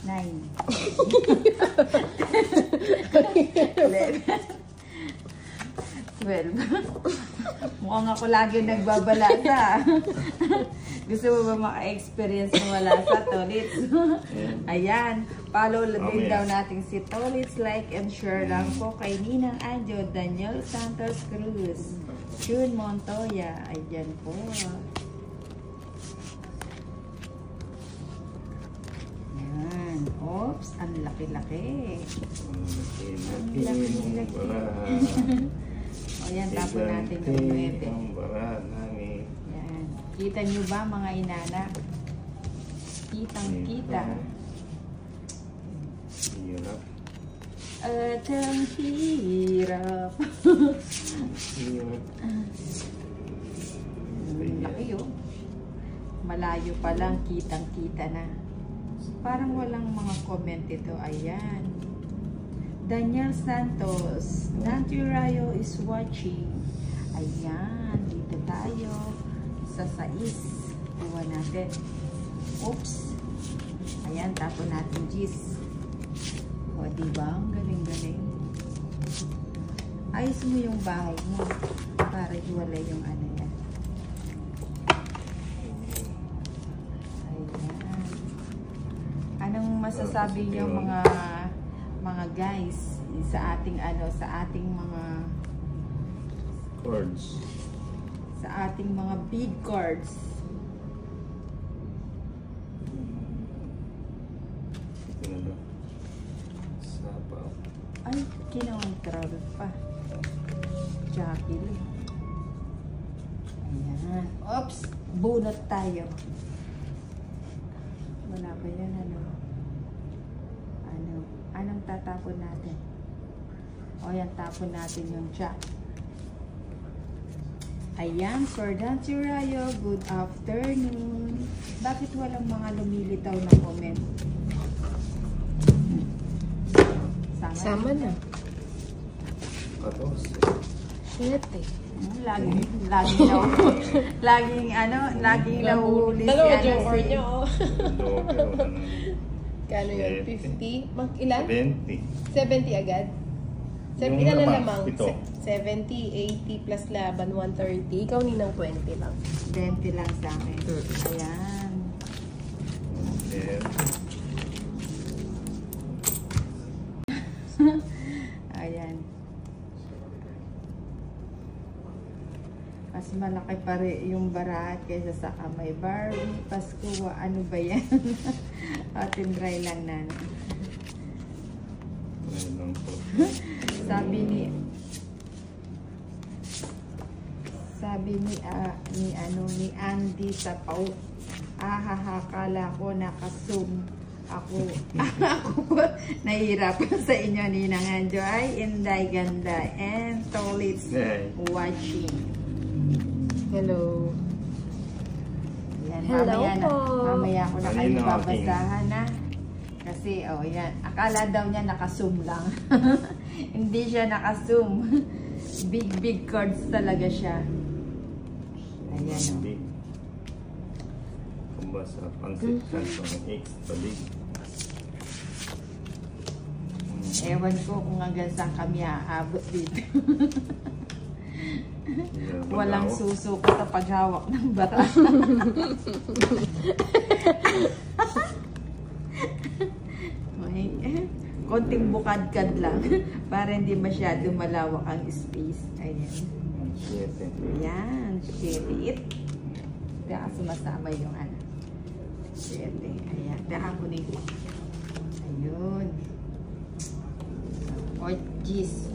9. 12. Mukhang ako lagi nagbabalasa. Gusto mo ba maka-experience ng walasa, Tolits? Ayan. Follow din daw natin si Tolits. Like and share lang po kay Ninang Anjo, Daniel Santos Cruz, June Montoya. Ayan po. Ayan. Oops, ang laki-laki. Ang laki-laki. Ayan, tapon natin yung 9. Ayan. Kita nyo ba mga inana? Kitang-kita. Hirap. At ang hirap. Hirap. Laki yun. Malayo pa lang, kitang-kita na. Parang walang mga comment ito. Ayan. Daniel Santos, Nanti Rayo is watching. Ayan, dito tayo sa 6. Kuha natin. Oops. Ayan, tapon natin G's. O, diba? Ang galing-galing. Ayos mo yung bahay mo para hiwalay yung ano yan. Ayan. Anong masasabi niyo mga guys sa ating mga Chords. sa ating mga big cards? Sapaw. Ay, kinontrol pa. Jackie. Ayan. Oops! Bunot tayo. Wala ba yan? Anong tatapon natin? O yan, tapon natin yung jack. Ayan, for Nanti Rayo, good afternoon. Bakit walang mga lumilitaw na comment? Sama na. 14. 7. Laging nahuli si Dalawa ano joker si... niyo, oh. Pero Kano yun? 50? Ilan? 70. 70 agad? Yung Ilan na lamang, lamang? ito. 70, 80 plus laban, 130. Ikaw ninang 20 lang. 20 lang sa akin. Ayan. Ayan. Mas malaki pa rin yung barahat kaysa sa kamay. Barbie, Pasko, ano ba yan? Atin try lang na. Sabi ni Andy sa Pau, kala ko naka-zoom. Ako nahihirapan sa inyo, Ninang Anjo. Ay, Inday Ganda and Tolits watching. Hello. Yan, Hello po. mamaya ko na kayo babasahan na. Kasi, yan. Akala daw niya naka-zoom lang. Hindi siya naka-zoom. Big cards talaga siya. Ayan, o. Kumbasa, pansit, kansong X, balik. Ewan ko kung hanggang saan kami aabot dito. Walang susuko sa paghawak ng bata. Konting bukadkad lang para hindi masyado malawak ang space. Ayan. Ayan, 7. Kaya sumasama yung ano. 7. Ayan. Kaya ako nito. Ayun. O, jeez.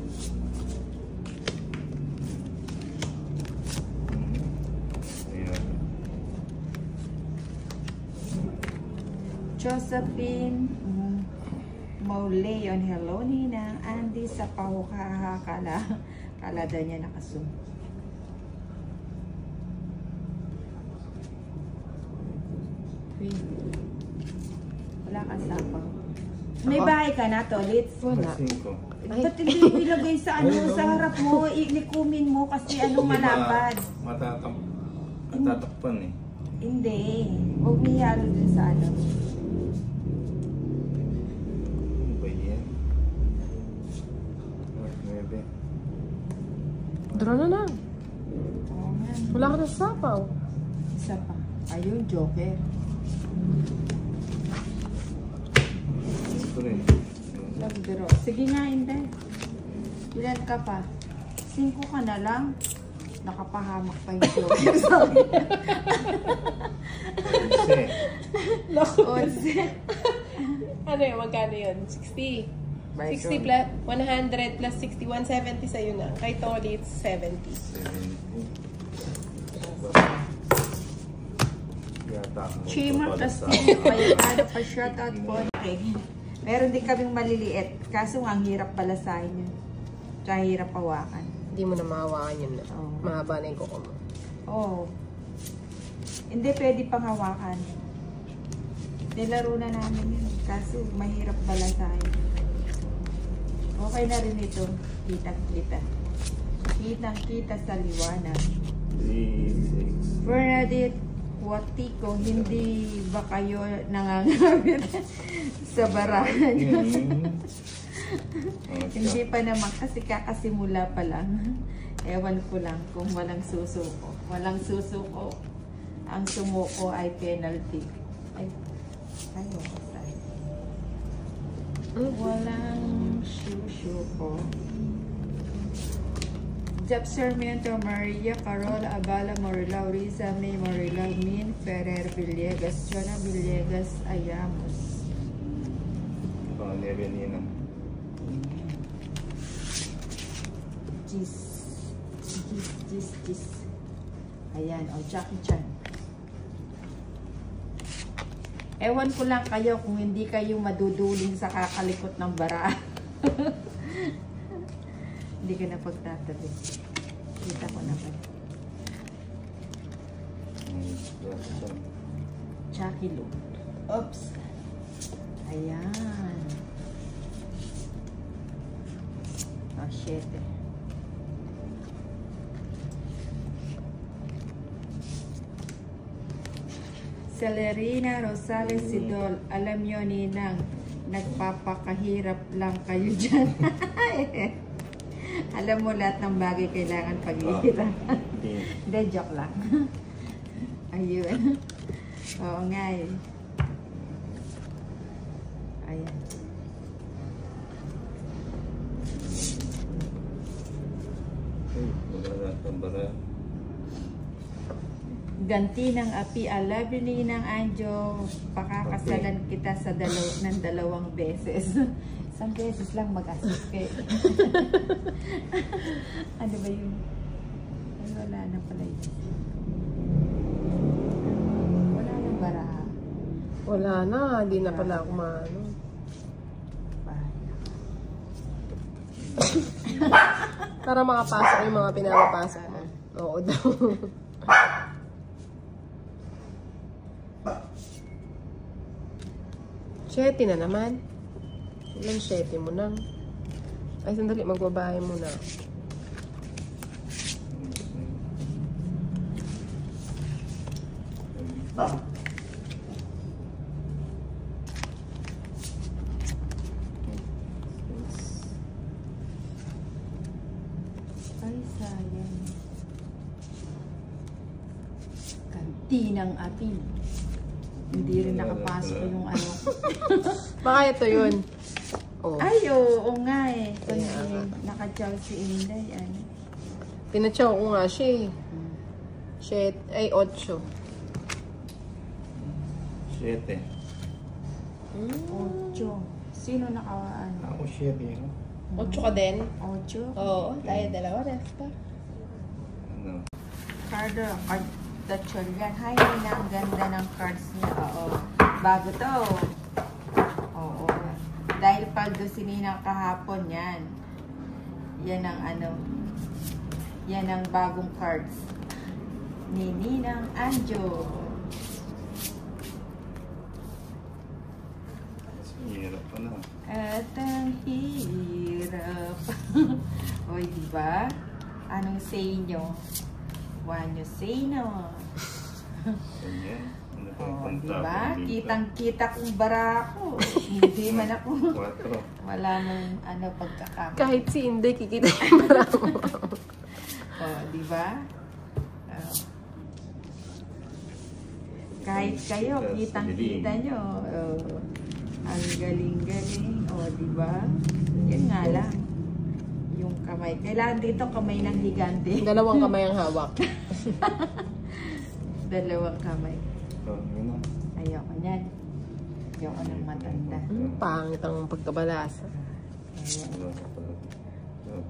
Josephine Mauleon, hello Ninang Andy sa pahukaha, kala daw niya nakasum. Wala kang sapang. May bahay ka na, Tolits? Wala. Ba't hindi ilagay sa sa harap mo, ilikumin mo kasi malapad. Matatakpan eh. Hindi. Huwag niyalo dun sa Draw na lang. Oo nga. Wala ka na sa sapaw. Isa pa. Ayun, joker. Ito rin. Nagdaro. Sige nga, hindi. Ilan ka pa? 5 ka na lang. Nakapahamak pa yung joker sa akin. Kasi, 11. Ano yun? Magkano yun? 60. By 60 plus 100 plus 60, 170 sa'yo na. Kay Tolly, it's 70. 70. Yata ako Chimor, magpapala tas sa- kayo ano pa shoutout po. Okay. Meron din kaming maliliit. Kaso nga, ang hirap balasahin yun. Tsaka hirap hawakan. Hindi mo na mahawakan yun na. Oo. Mahaba na yung kuko mo. Oo. Hindi pwede pang hawakan. Nilaro na namin yun. Kaso mahirap balasahin. Okay na rin ito. Kitang-kita. Kitang-kita sa liwanag. 3, 6. Bernadette Watiko, hindi ba kayo nangangamit sa barahan? Hindi pa naman kasi kakasimula pa lang. Ewan ko lang kung walang susuko. Walang susuko. Ang sumuko ay penalty. Ay, ano ko tayo? Walang susuko. Job Sarmiento, Maria, Carol, Abala, Morilao, Riza, May, Morilao, Min, Ferrer, Villegas, Jonah Villegas, Ayamos. Pangalere niya na. Gis. Ayan, o, Jackie Chan. Ewan ko lang kayo kung hindi kayo maduduling sa kakalikot ng bara. Hindi ka na pagtatabi. Kita ko na ba? Jackie Lou. Oops. Ayan. Oh, 7. Celerina Rosales Sidol, alam nyo ninang, nagpapakahirap lang kayo dyan. Alam mo lahat ng bagay kailangan paghihirap. Hindi, joke lang. Ayun. Oo nga eh. Ayan. Ay, wala lahat ng bara. Ganti ng api, alabi ni ng Anjo, pakakasalan kita sa ng 2 beses. Isang beses lang mag-assist kayo. Ano ba yun? Ay, wala na pala yun. Wala nang baraha. Wala na. Hindi na pala ako maano. Para makapasok yung mga pinapapasok mo. Oo daw. Shetty na naman. Ilang shetty mo na. Ay, sandali. Magbabahay muna. Ay, sayang. Ganti ng api. Hindi rin nakapasok yung ano. Baka ito yun. Oh. Ay, oo nga eh. Kasi Kaya naka-chow si Inday. Ano. Tinatsaw ko nga siya eh. Shet, ay, 8. 7. 8. Sino naka-ano? Ako 7 yun. 8 ka din? 8? Oo, tayo dalawa rest pa. Ano? Cardo, Dachon yan. Hi, Nina. Ang ganda ng cards niya. Oo. Bago to. Oo. Dahil paldo si Nina kahapon yan. Yan ang ano. Yan ang bagong cards. Ni Ninang Anjo. Hirap pa na. At ang hirap. Oy, diba? Anong say nyo? What you say no? Ganyan. Ano pa Oh, yung diba? pantapon dito? Kitang-kita kong bara ako. Hindi man ako. 4. Wala mong ano pagkakamali. Kahit si Inday, kikita yung maramo. Oh, di ba? Oh. Kahit kayo, kitang-kita nyo. Oh. Ang galing-galing. Oh, di ba? Yan nga lang. Yung kamay. Kailangan dito kamay ng higante. Dalawang kamay ang hawak. Dalawang kamay. Oh, yun na. Ayoko niyan. Ayoko ng matanda. Pangit ang pagkabalasa. Ayan. Wala ka pala. Oh.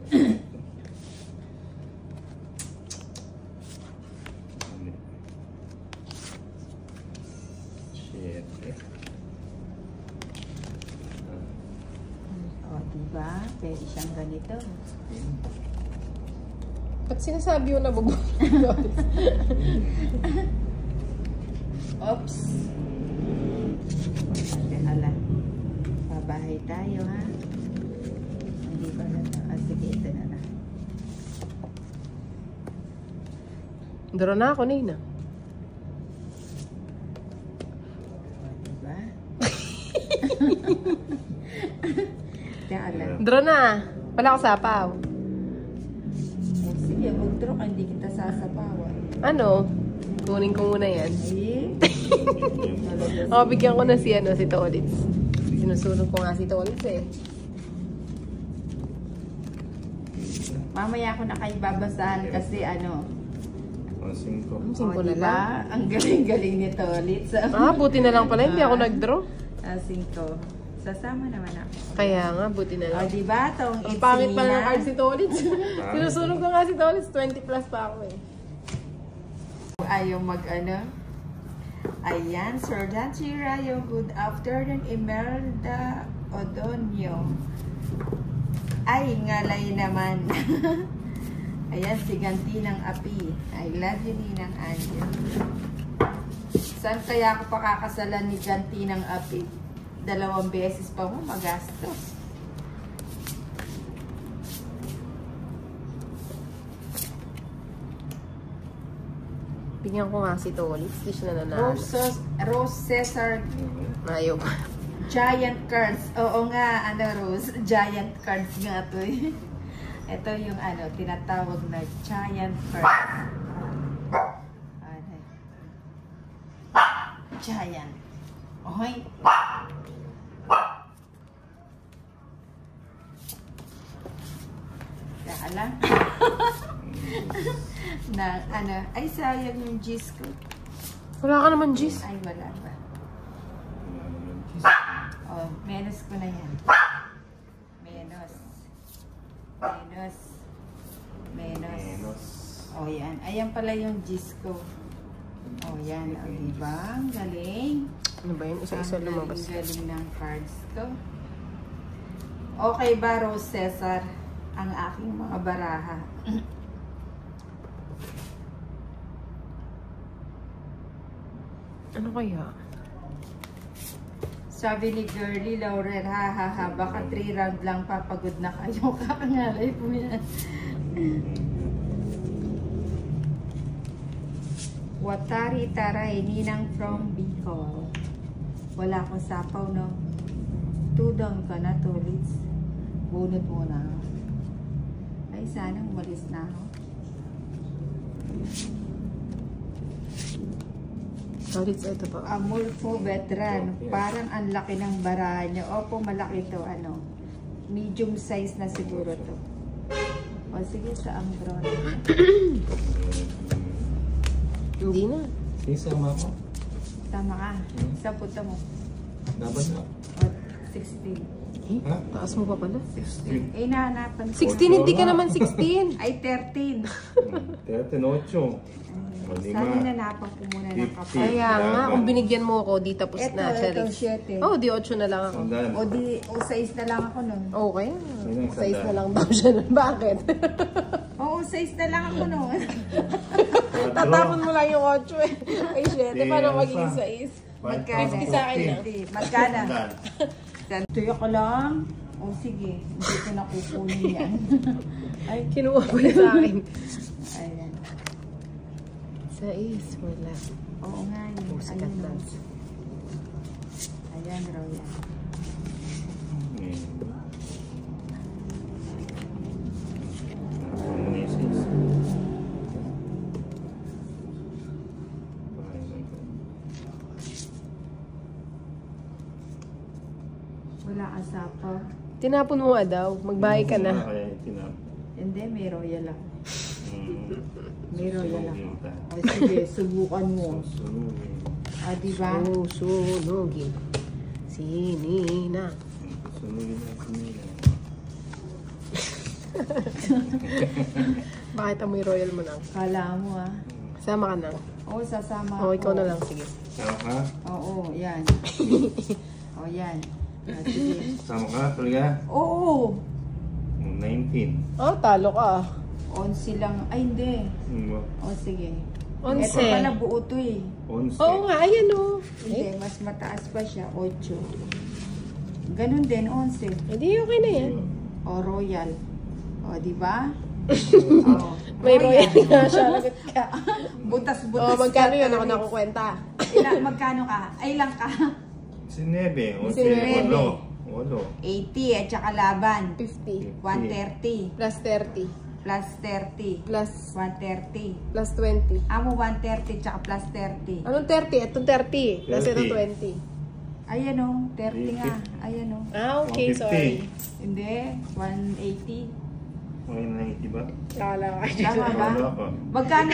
Ano? Shit. O, diba? Pwede siyang ganito. Ba't sinasabi mo na bubuhay? Oops! Ala. Babahay tayo, ha? Hindi pa na. Sige, ito na na. Duro na ako, Nina. O, diba? Ala. Duro na. Wala ako sapaw. O, sige, mag-draw ka. Hindi kita sasapawan. Ano? Kunin ko muna yan. Eh? O, bigyan ko na si Tolitz. Sinusunod ko nga si Tolitz eh. Mamaya ko na kayo babasahan kasi ano. Oh, 5. Ang singko na diba? lang. Ang galing-galing ni Tolitz. Buti na lang pala. Hindi ako nag-draw. 5. Sasama naman ako. Kaya nga, buti na O, lang. diba? Itong Ang pangit pala ng Itzelina. card si Tolitz. Sinusunod ko nga si Tolitz. 20 plus pa ako eh. Ayaw mag-ano. Ayan, Sir Dancy Rayo. Good afternoon, Imelda Odonio. Ay, ngalay naman. Ayan, si Ganti ng Api. I love you, Ninang Angel. Saan kaya ako pakakasalan ni Ganti ng Api? 2 beses pa mo magastos. Bigyan ko nga si Tolitz. Di siya nananalo. Rose Cesar Ayaw pa. Giant cards. Oo nga, Rose. Giant cards nga to eh. Ito yung tinatawag na giant cards. Giant. Ohoy. Kaya lang. Na, ay sayang yung G's ko. Wala ka naman, Gis. Ay, wala ba? Oh, menos ko na yan. Menos. Oh, yan. Ayan pala yung G's ko. Oh, yan. Oh, diba? Ang galing. Ano ba yun? Isa-isa lumabas. Ang galing ng cards ko. Okay ba, Rose Cesar? Ang aking mga baraha. Ano kaya? Sabi ni Girlie Laurel, ha, baka 3 round lang papagod na kayo. Kakangalay po yan. Watari Taray, Ninang from Bicol. Wala akong sapaw, no? 2 down ka na, Tolitz. Bunot muna. Ay, sana umalis na ako. Tolitz, ito po. Amulfo veteran. Parang ang laki ng baraha niya. Opo, malaki to. Medium size na siguro to. O sige, sa Ambron. Hindi na. Sisama ko. Tama ka. Sa puto mo. Dapat na. O, 16. Ha? Taas mo pa pala. 16. Eh, nahanapan ko. 16, hindi ka naman 16. Ay, 13. 38. Sana nanapan ko muna ng kapal. Kaya nga, kung binigyan mo ako, di tapos na. Ito, Charis. 7. Oh, di 8 na lang ako. Sandal. O 6 na lang ako nun. Okay. Ayun, 6 na lang daw siya nun. Bakit? Oo, 6 na lang ako nun. Tatapon mo lang yung 8 eh. Ay, 7. Paano Ano magiging pa? 6? Magkano? Sa akin lang. Magkano? Sandal. Tuyo ko lang. O sige, hindi ko nakukunin yan. Ay, kinuha ko na sa akin. Ayan. 6, wala. Oo nga yun. Sikat Ayun, na. no. Ayan, Roya. Wala kang sapaw. Tinapon mo nga daw. Magbahay ka na. Kaya tinapon. Hindi, may royal ako. May royal ako. Sunugin ka. O sige, subukan mo. Sunugin. Diba? Susunugin. Si Nina. Sunugin na sinila. Bakit amoy royal mo nang? Kala mo Sama ka nang. Oo, sasama Oo, ako. ikaw na lang. Sige. Sama ka? Oo, yan. Yan. Sige. Sama ka talaga? Oo. 19. Oh, talo ka. 11 lang. Ay, hindi. O, sige. 11. Ito pala buo to 11. Oo nga, ayan o. Hindi, mas mataas pa siya. 8. Ganun din, 11. Hindi, okay na yan. O, royal. O, di ba? May royal nga siya. Lagot ka. Butas-butas. Oh, magkano ka yun? Ako talaga. nakukwenta. Magkano ka? Ay, lang ka. Si Nebe. O si Nebe. 8. 80 at saka laban. 50. 130. Plus 30. Plus 30. Plus 130. plus 20. Amo 130 tsaka plus 30. Anong 30? Itong 30. Plus 30. itong 20. Ayan o, 30 nga. Ayan o. Ah, okay. 150. Sorry. Hindi, 180. Okay na 90 ba? Kala ka. Tama ba? Wala ka. Magkano?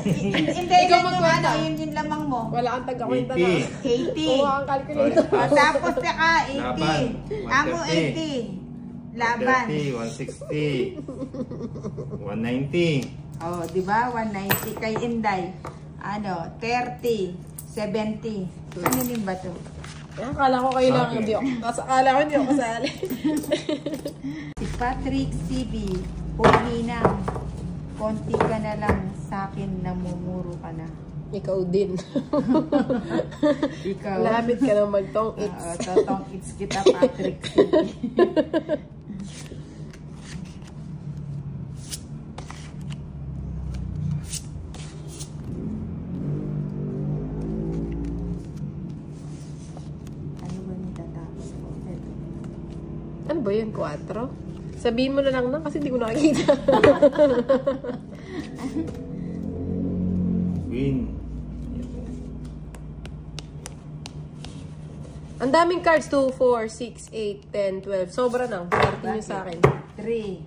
Hindi, Ikaw yun yung magkwenta. yun yung lamang mo. Wala kang taga-kwenta na. 80. 80. Kuha kang calculator. Tapos saka 80. Laban. Amo 80. 130. Laban. 160. 190. Oh, di ba? 190 kay Inday. 30. 70. Kaninin ba to? Akala ko kayo lang. Sa akin. Hindi ako. Akala ko hindi ako kasali. Si Patrick CB. Poginang. Konti ka na lang sa akin, namumuro ka na. Ikaw din. Ikaw. Lapit ka na magtong it's. Totong it's kita, Patrick CB. Ano ba yun? 4? Sabihin mo na lang na kasi hindi ko nakikita. Win. Ang daming cards. 2, 4, 6, 8, 10, 12. Sobra nang. Party nyo sa akin. 3,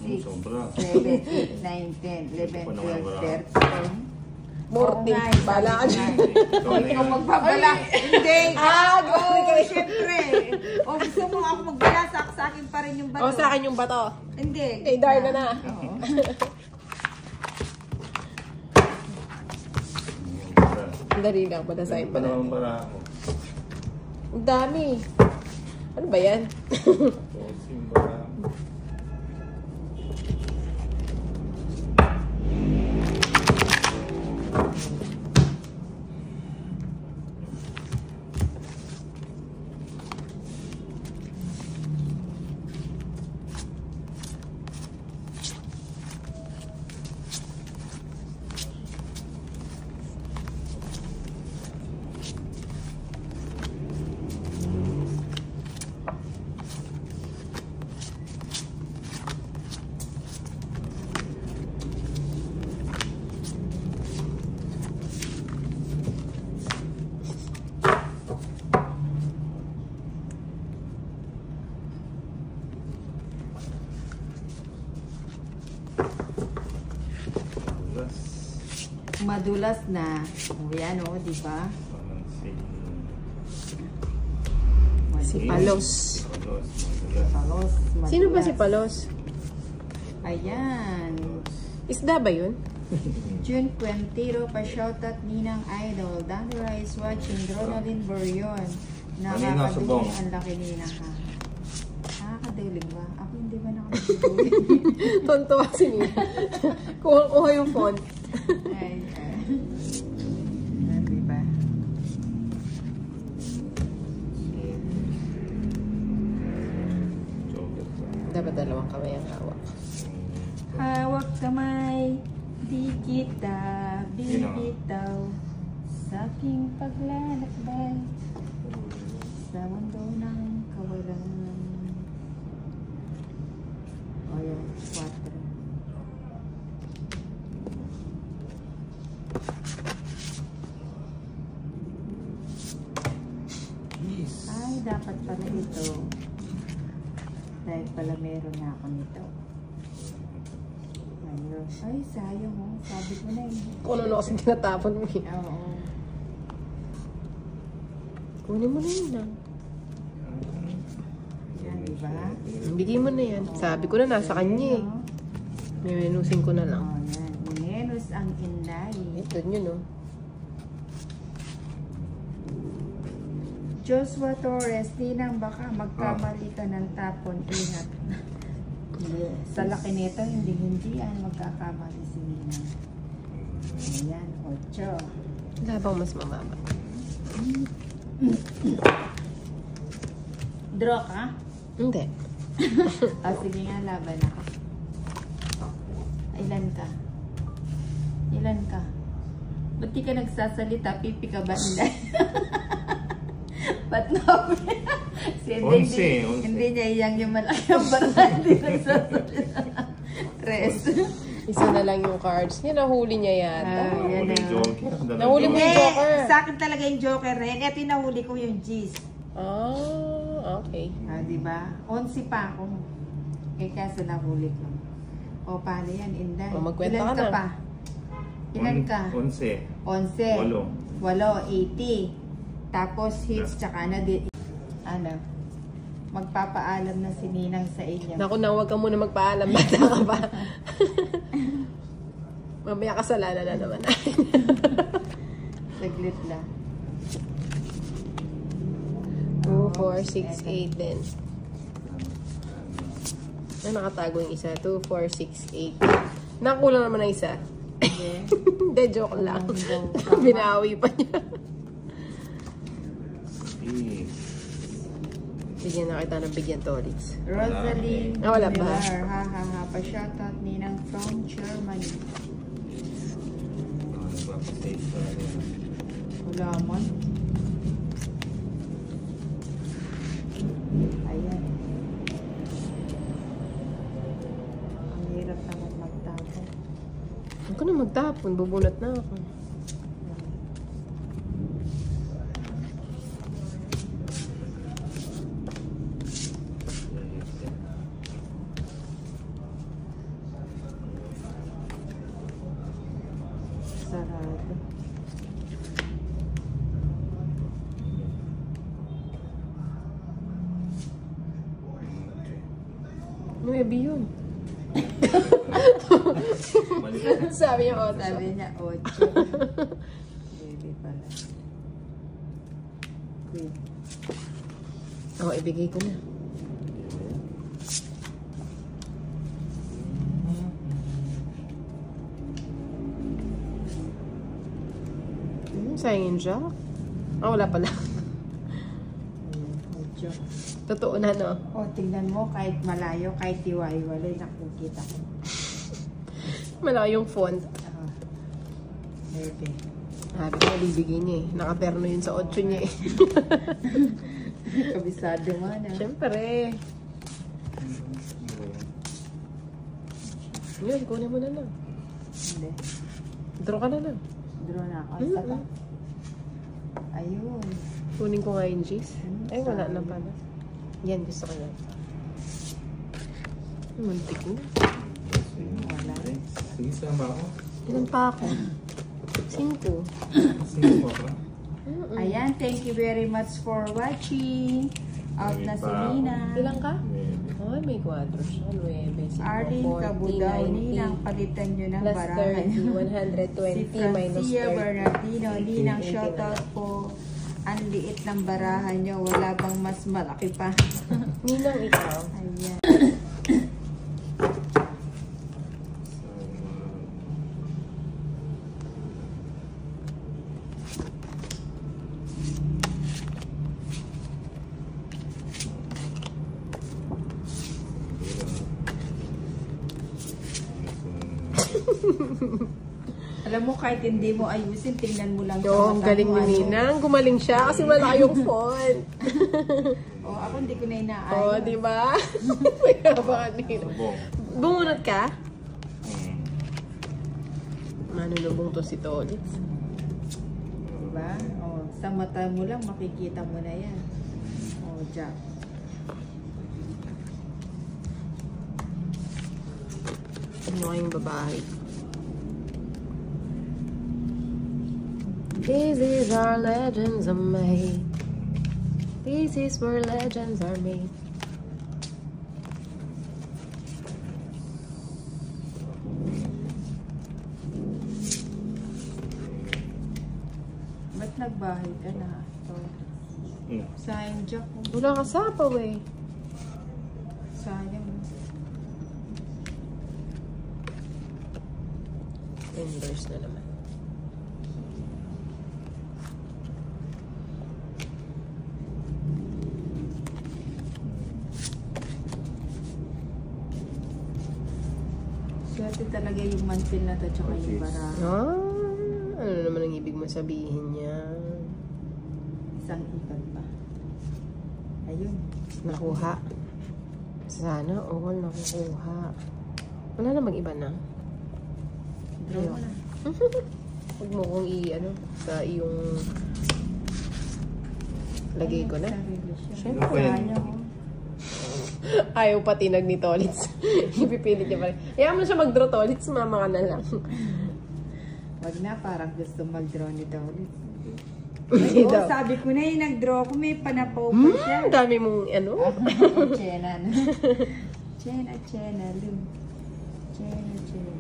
6, Sobra. 7, 8, 9, 10, 11, 12, 13. Morty. Bala ka dyan. Hindi ko magbabala. Hindi. Go! Siyempre. O gusto mo ako magbala, sa akin pa rin yung bato. O, sa akin yung bato. Hindi. Kay Darna na. Oo. Ang dali lang. Padasahin pa na. Para ako. Ang dami. Ano ba yan? Posing para ako. Madulas na. O yan o, di ba? Si Palos. Palos. Sino ba madulas. si Palos? Ayan. Isda ba yun? June Quintero, pa-shoutout Ninang Idol. Dandora is watching. Ronaldin Borion. Kanina, subong. Nakakaduling ang laki nina ka. Nakakaduling ba? Ako hindi ba nakakaduling? Tontuwa si Nina. Kuha yung phone. Ay, diba? Dapat dalawang kamay ang hawak. Hawak kamay, di kita bibitaw sa aking paglalakbay sa mundo ng kawalangan. O yan, 4. Ay, dapat pala ito. Dahil pala meron na ako nito. Ayun. Ay, sayang oh. Sabi ko na eh. Kung ano kasi tinatapon mo eh. Oo. Kunin mo na yun lang. Yan, diba? Bigay mo na yan. Sabi ko na nasa kanya eh. Minusin ko na lang. Oh, yan. Minus ang Inday. Ito yun no. Joshua Torres, Ninang, baka magkamali ka ng tapon. Ingat. Sa laki nito, hindi yan magkakamali si Ninang. Ayan, 8. Wala bang mas mababa? Draw ka? Hindi. Sige nga, laban ako. Ilan ka? Ilan ka? Ba't di ka nagsasalita? Pipi ka ba? Hindi. Ba't na? Hindi niya iyang yung malaki ang barang. Hindi nagsasalita. 3. Isa na lang yung cards niya. Nahuli niya yata. Yan na. Nahuli mo yung joker. Sa akin talaga yung joker rin. Ito yung nahuli ko yung G's. Okay. Diba? 11 pa ako. Kaso nahuli ko. O, paano yan, Inday? Magkwenta Ilan ka ka na. pa? Ilan ka? 11. 11. 80. Tapos hits, tsaka na din. Ano? Magpapaalam na si Ninang sa inyo. Naku na, huwag ka muna magpaalam. Bata ka ba? Mamaya kasalanan na naman natin. Saglit lang. 2, 4, 6, 8 din. Nakatago yung isa. 2, 4, 6, 8. Nakulang naman na isa. Hindi, joke lang. Binawi pa niya. Bigyan na kita ng bigyan tolits. Rosaline wala ba? Miller. Ha. Pa-shoutout Ninang from Germany. Wala man. Ayan. Ang hirap naman magtapon. Huwag ka na magtapon. Bubunot na ako. Sarado. Nuebe yun. Sabi niya 8. Sabi niya 8. Baby pala. Queen. Ibigay ko na. Sayang yung jack. Wala pala. Totoo na, no? Tingnan mo, kahit malayo, kahit tiwai-walay, nakikita ko. Malayong font. Baby. Sabi ko, bibigay niya eh. Nakaperno yun sa 8 niya eh. Kabisado mo na. Siyempre. Yun, kunin mo na lang. Hindi. Draw ka na lang. Draw na ako. Saka. Ayun. Kunin ko nga yung G's. Ay, wala na pala. Yan, gusto ko yan. Muntik na. Wala. Sige, sama ako. Ilan pa ako? 5. Sige po ako. Ayan, thank you very much for watching. Out na si Nina. Ilan ka? Ay, may 4 siya. 9, 5, Arlene 40, Cabudaw, 90. Ninang, palitan nyo ng Plus barahan. 30, 120 Si minus Francia 30. Bernardino, Ninang, 18 shoutout po. Ang liit ng barahan nyo. Wala bang mas malaki pa? Ninang ikaw. Ayan. Alam mo, kahit hindi mo ayusin, tingnan mo lang. Yung galing ni Ninang. Gumaling siya kasi malaki yung font. Ako hindi ko na inaayos. Di ba? Kaya baka Nina. Bumunot ka? Manunubong to si Tolitz. Diba? Sa mata mo lang, makikita mo na yan. Oh, jack. Ano kayong babae? This is our legends are made. This is where legends are made. Ba't nagbahay ka na? So, sayang jack ko. Wala ka sapaw eh. Sayang. Endorse na naman. Swerte talaga yung mantil na to tsaka yung bara. Ano naman ang ibig mo sabihin niya? Isang ikat pa. Ayun. Nakuha. Sana all nakukuha. Wala namang iba na. Draw mo na. Huwag mo kong sa iyong lagay ko na. Siyempre, sayang. Ayaw patinag ni Tolitz. Ipipilit niya pa rin. Ayaw mo na siya mag-draw, Tolitz. Mama ka na lang. Wag na, parang gusto mag-draw ni Tolitz. Hindi Oo, daw. sabi ko na yung nag-draw ko, may panapaw pa siya. Dami mong Chena. Chena, Lou. Chena, Lou.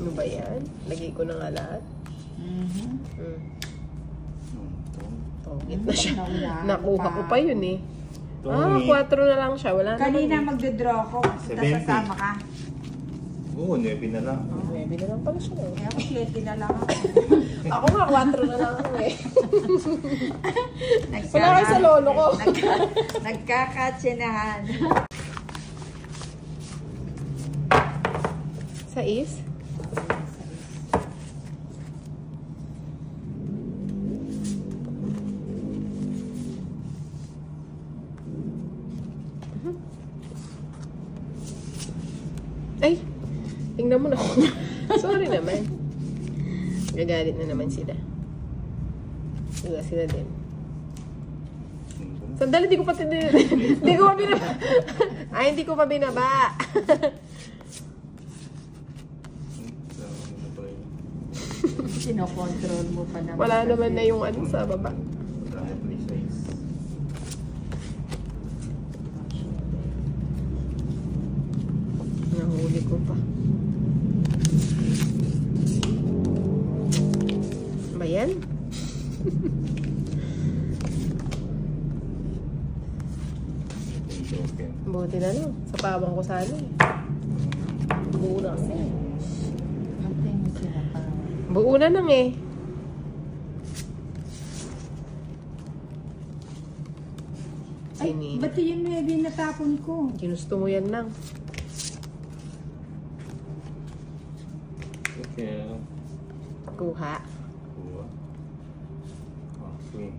Ano ba yan? Lagay ko na nga lahat. Tongit na siya. Nakuha ko pa yun eh. 4 na lang siya. Wala Kanina naman. magdodraw ko. Nasasama ka. Oo, 9 na lang. 9 na lang pala siya. Kaya ako 7 na lang ako. Ako nga, 4 na lang ako eh. Wala kayo sa lolo ko. Nagkakatsinahan. Sa is? Ay! Tingnan mo na. Sorry naman. Gagalit na naman sila. Sila din. Sandali, di ko pa hindi ko pa binaba. Ay, hindi ko pa binaba. Sinokontrol mo pa naman. Wala naman na yung sa baba. Nahuli ko pa. Ba yan? Buti na lang. Sa pabang ko sana eh. Buo na kasi. Buo na lang eh. Ay, ba't yun maybe natapon ko? Ginusto mo yan lang. Okay. Kuha. Kuha. Okay.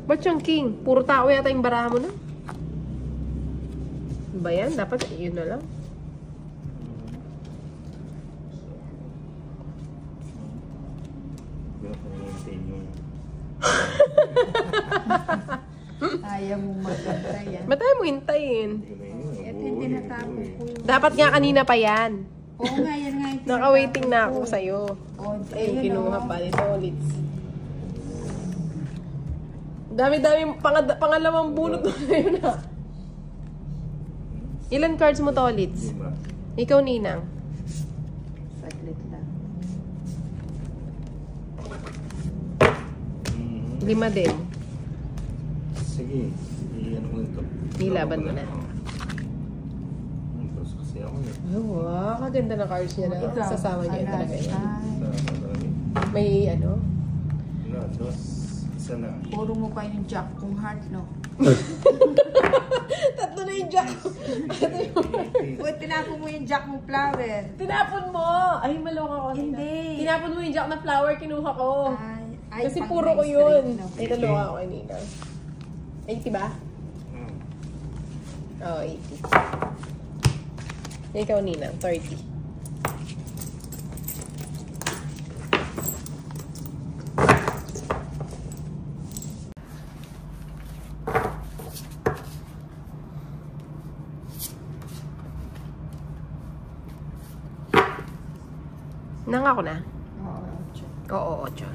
Ba't yung king? Puro tao yata yung baraha mo na. Ba yan? Dapat yun na lang. Ayaw mo magkantay yan. Ba't tayo mo hintayin? Ito yung tinatapon ko. Dapat nga kanina pa yan. Oo nga, yan nga. Naka-waiting na ako sa'yo. Eh, Kinuha pa nito ulit. Dami-dami, pangalawang bunot na yun na. Ilan cards mo to ulit? Ikaw, Ninang. Saglit lang. 5 din. Sige, i-ano mo ito. Nilaban mo na. Tapos kasi ako yun. Ay, wow. Kaganda na cards niya na. Ikaw, Sasama niya alas, talaga yan. Marami. May ano? Wala, dos. Isa na. Puro mo pa yung jack kung heart, no? Tatlo na yung jack. Uy, tinapon mo yung jack mo flower. Tinapon mo! Ay, maloka ko. Hindi. Tinapon mo yung jack na flower, kinuha ko. Ay, Kasi pang puro ko nice yun. rin, no? Ay, taloka ako kay Nina. 80 ba? Hmm. Oo, 80. Ikaw, Ninang, 30. Nang ako na? Oo, 8. Oo, 8. 8.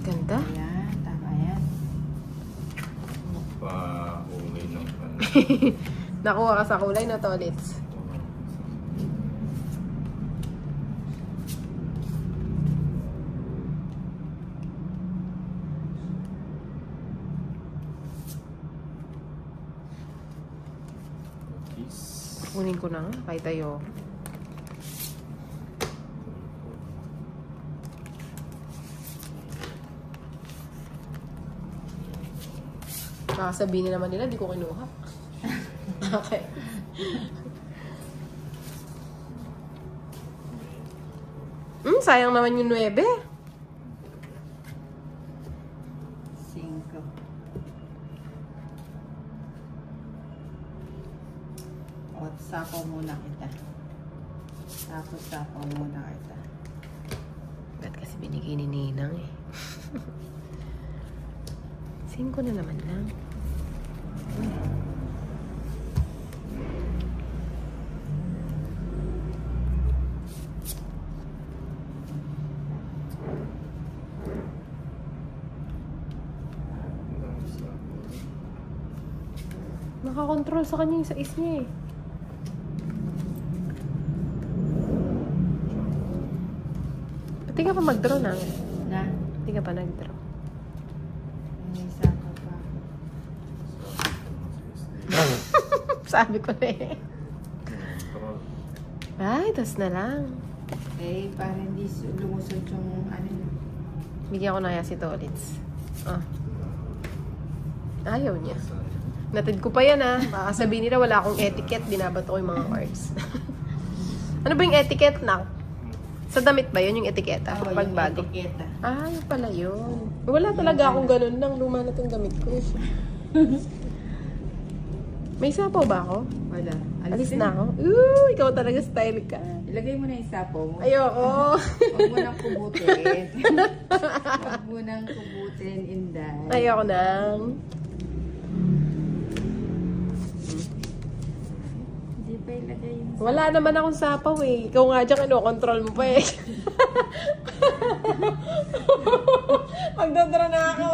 Ganda. Ayan, tama yan. Magpa-kulay ng pala. Nakuha ka sa kulay na tolits. Kunin ko na nga, kahit tayo. Sabihin naman nila, di ko kinuha. Okay. Sayang naman yung 9. 5. O, sapo muna kita. Sapo muna kita. Ba't kasi binigay ni Ninang eh. 5 na naman lang. Nakakontrol sa kanya yung sais niya eh. Pati ka pa mag-draw na. Na? Pati ka pa nag-draw. May sapo pa. Sabi ko na eh. Ay, tas na lang. Eh, para hindi lumusod yung ano. Bigyan ko na kaya si Tolits. Ah. Ayaw niya. Natid ko pa yan ah. Baka sabihin nila wala akong etiquette. Binabato ko yung mga cards. Ano ba yung etiquette na? Sa damit ba yun yung etiketa? Oo, Pag yung bago? etiketa. Ah, yun pala yun. Wala talaga akong ganun lang. Luma na itong damit ko. May sapo ba ako? Wala. Alis na ako. Ooh, ikaw talaga style ka. Ilagay mo na yung sapo mo. Ayoko. Huwag mo nang kubutin. Huwag mo nang kubutin, Inday. Ayoko nang. Hindi pa ilagay yung sapo. Wala naman akong sapaw eh. Ikaw nga dyan, kino-control mo pa eh. Magdodra na ako.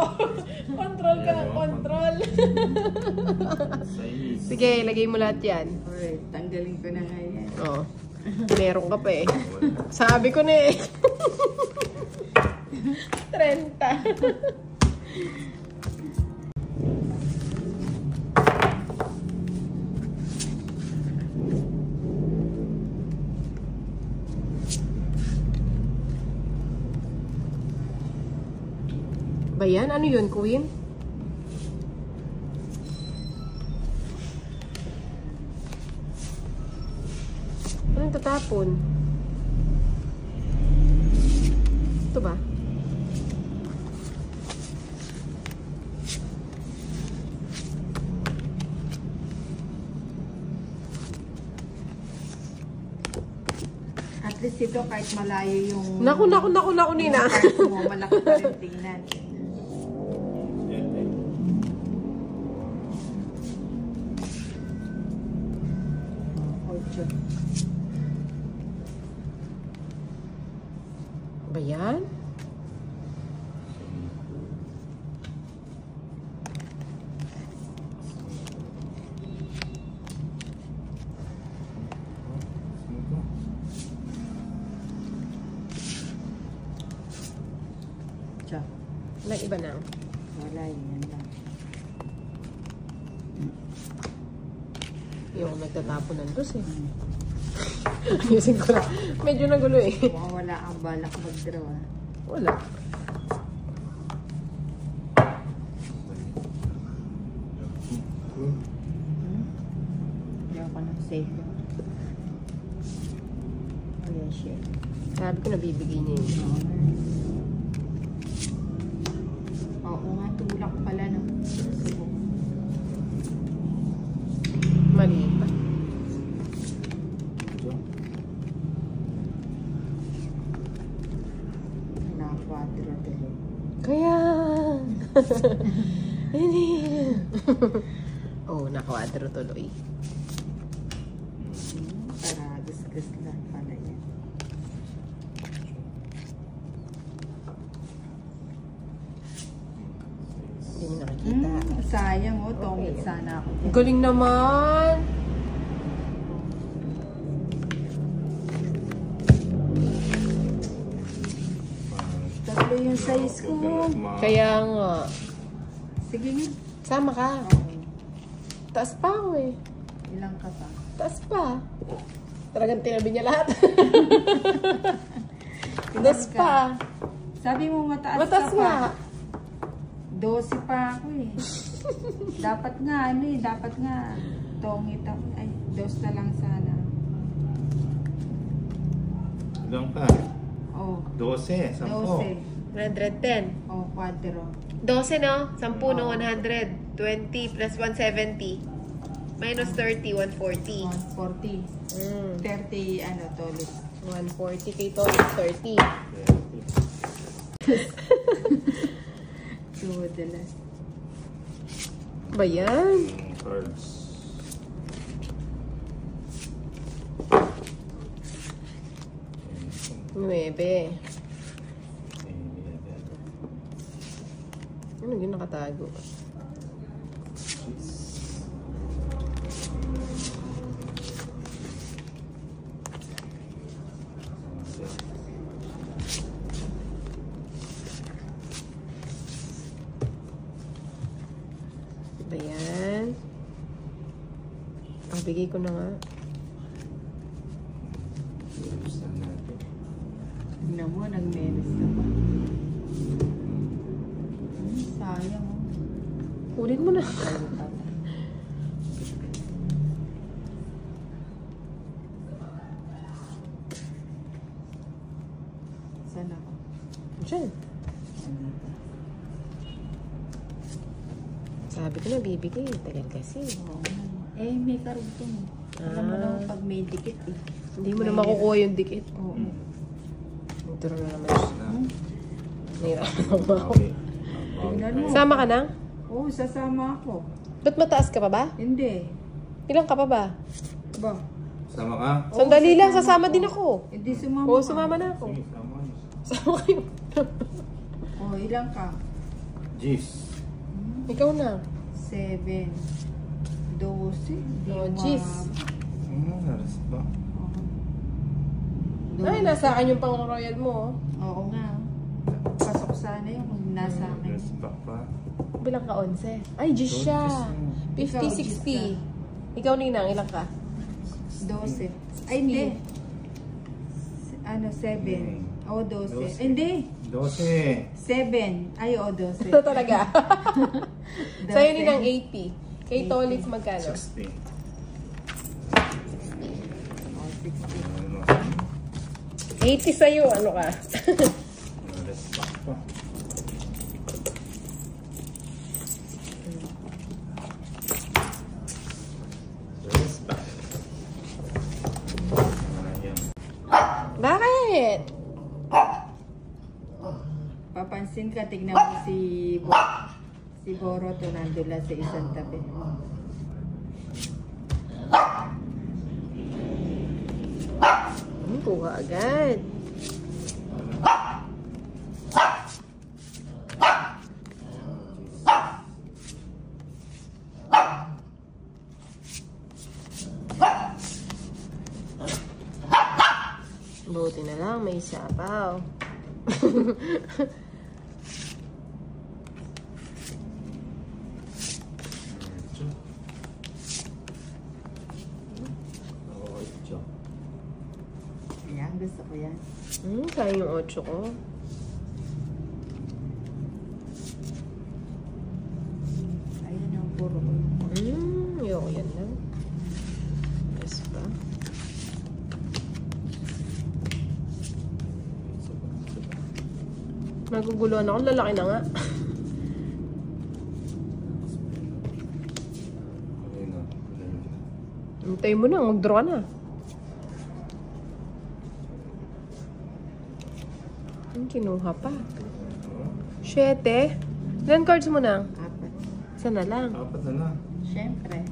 Control ka ng control. Sige, lagay mo lahat yan. Alright, tanggalin ko na nga yan. Oo. Meron ka pa eh. Sabi ko na eh. 30. Ba yan? Ano yun, Queen? Anong tatapon? Ito ba? At least ito kahit malayo yung... Naku, Nina. Yung mo, malaki pa rin tingnan. Ba yan? Tiyo. Wala iba na. Wala, yan lang. Yung nagtatapon ng dos eh. Ayusin ko lang. Medyo nagulo eh. Mukhang wala ang balak mag-draw ah. Wala. safe. Ayan siya. Sabi ko nabibigay niya yun. Oo nga, tulak pala no. Subok. Mali pa. Na-quadro tuloy. Kaya... Hindi. Oh, nakwadro tuloy. Para discuss lang pala yan. Hindi mo nakikita. Sayang oh, tongit Okay. sana ako dyan. Galing naman! Tatlo yung size ko. Kaya nga. Sige nga. Sama ka. Oo. Taas pa ako eh. Ilang ka pa? Taas pa. Talagang tinabi niya lahat. Taas ka? pa. Sabi mo mataas, Mataas ka pa. nga. 12 pa ako eh. Dapat nga, ano eh, dapat nga. Tongit ako. Ay, 2 na lang sana. Ilang pa? Oh, 12, 10. 12. 110. Oh, quadro. 12 no? 10 no? 100. 20 plus 170. Minus 30, 140. 140. 30, ano, tolit. 140 kay Tony, 30. So, the last. Ba yan? Cards. Nuebe. Ano yun nakatago? Ba yan? Bigay ko na nga. Tignan mo, nag-memes na pa. Sayang oh. Ulit mo na. Saan ako? Diyan. Sabi ko na bibigay. Tagal kasi. Oo. Eh, may karugtong. Alam mo naman pag may dikit eh. Hindi mo na makukuha yung dikit. Oo. Ito na naman siya. Nahirapan ako. Tingnan mo. Sama ka na? Oo, sasama ako. Ba't mataas ka pa ba? Hindi. Ilang ka pa ba? Ba? Sama ka? Sandali lang, sasama din ako. Hindi sumama Oo, ka. sumama na ako. Sige, sama niyo. Sama kayo. Oo, ilang ka? Jeez. Ikaw na. 7. 12. Oh, jeez. Naras ba? Ay, nasa akin yung pang royal mo. Oo nga. Pasok sana yung kung nasa akin. Naras ba pa? Bilang ka 11? Ay, Diyos siya. Ikaw, 50, 60. Ikaw, Ninang, ilang ka? 12. Ay, hindi. Ano, 7. Oo, 12. Ay, hindi. 12. 7. Ay, oo, 12. Ito talaga. Sa'yo, 12. Ninang, 80. Kay Tolitz, magkano? 60. Oo, 60. Ano? 80 sa'yo, ano ka? Naras ba pa? Naras ba? Yan. Bakit? Papansin ka, tignan mo si Boro to nandun lang sa isang tabi. Kuha agad. Buti na lang, may sabaw. Ayan, gusto ko yan. Kaya yung 8 ko. Ayan yung puro ko. Ayoko yan lang. Ayos ba? Naguguluhan ako. Lalaki na nga. Okay na. Hintayin mo na. Mag-draw ka na. Ang kinuha pa. 7. Ilan cards mo na? 4. Isa na lang. Apat na lang. Siyempre.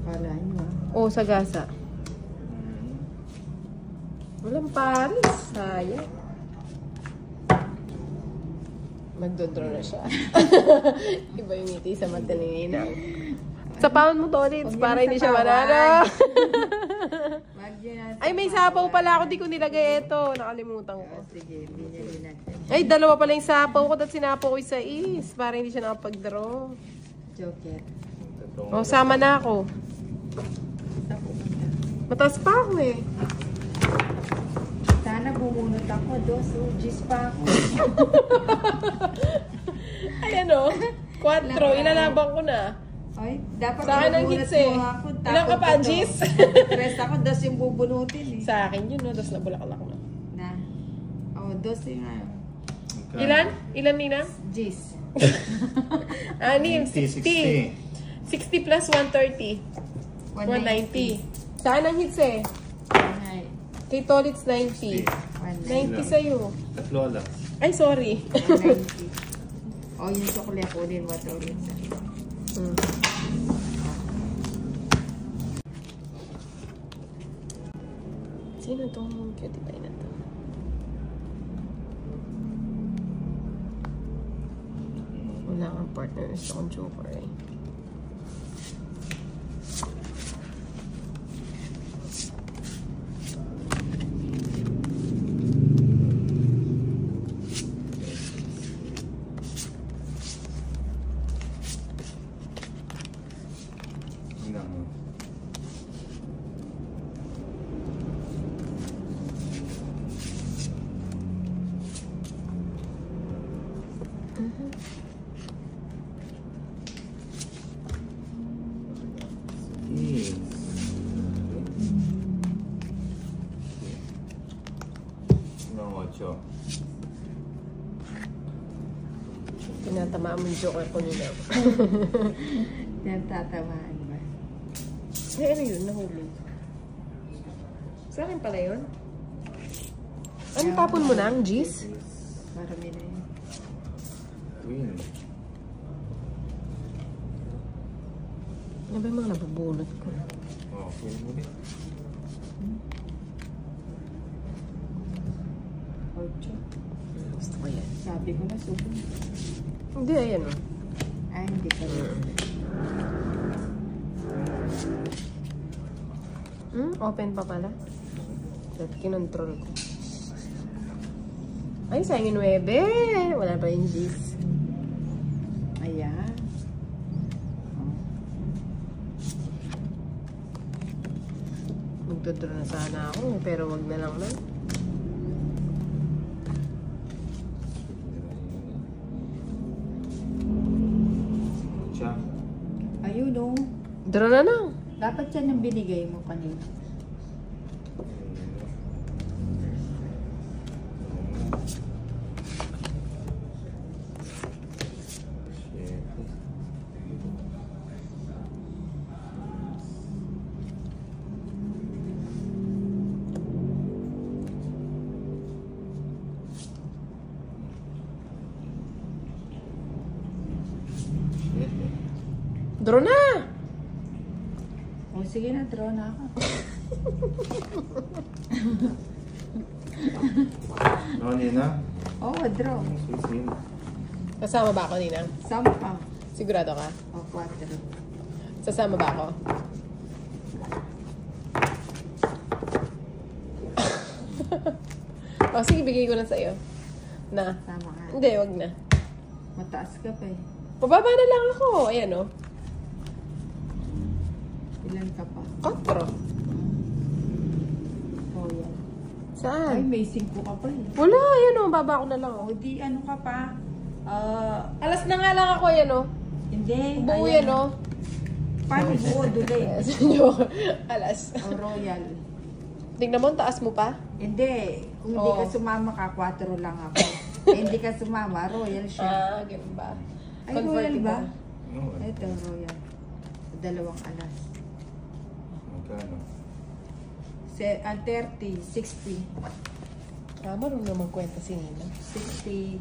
Kala nyo ah. O, sagasa. Walang pares. Sayang. Magdodraw na siya. Iba yung ngiti sa mata ni Ninang. Sapawan mo to ulit para hindi siya manalo. Ay, may sapaw pala ako. Di ko nilagay ito. Nakalimutan ko. Sige, binili natin. Ay, dalawa pala yung sapaw ko. At sinapaw ko isa is. Para hindi siya nakapag-draw. Joker. O, sama na ako. Mataas pa ako eh. Sana bumunot ako. 2 G's pa ako. Ay, ano? 4. Ilalabang ko na. Ay, dapat Sa akin ang hits eh. Ilang ka pa, G's? 3 ako, 2 yung bubunutin eh. Sa akin yun, no? Tapos nabulakalak na. Na. Oh, 2 nga. Ilan? Ilan, Nina? G's. 60 plus 130. 190. Sa akin ang hits eh. Kay Tolitz 90. 90 sa'yo. Tatlo lang. Ay, sorry. 190. Oh, yung chocolate ko din. What ulit sa Sino itong cutie pie na to? Wala kang partner. Gusto kong joker eh. Tinatamaan mo yung joker ko nila. Tatamaan ba? Ay, ano yun? Nahulog. Sa akin pala yun? Ano tapon mo na? Ang G's? Marami na yun. Queen. Ano ba yung mga nabubunot ko? Oh, queen mo din. 8. Gusto ko yan. Sabi ko na, subo. Hindi, ayan o. Ay, hindi pa rin. Open pa pala. Dapat kinontrol ko. Ay, sayang yung 9. Wala pa yung G's. Ayan. Magdodraw na sana ako, pero wag na lang na. Ayun o. Draw na lang. Dapat yan ang binigay mo kanina. Draw na! O sige na, draw na ako. No, Nina? Oo, draw. Sweet. Kasama ba ako, Nina? Sampa. Sigurado ka? O, 4. Sasama ba ako? O, sige, bigay ko na sa'yo. Na. Sama ka. Hindi, wag na. Mataas ka pa eh. Pababa na lang ako. Ayan, o. Ilan ka pa? 4. Oh, yan. Ay, Saan? may 5 ka pa eh. Wala, ayan o. Baba ko na lang, O, o. di ano ka pa? Alas na nga lang ako, ayan o. Hindi. Buo ayan. yan, o. Paano buo, dulay? Alas. O royal. Tingnan mo, taas mo pa? Hindi. Kung hindi ka sumama ka, 4 lang ako. Hindi ka sumama, royal siya. Ganun ba? Ay, royal ba? Oo. Ito, royal. 2 alas. Magkano? 30, 60. Marunong naman kwenta si Nina. 60,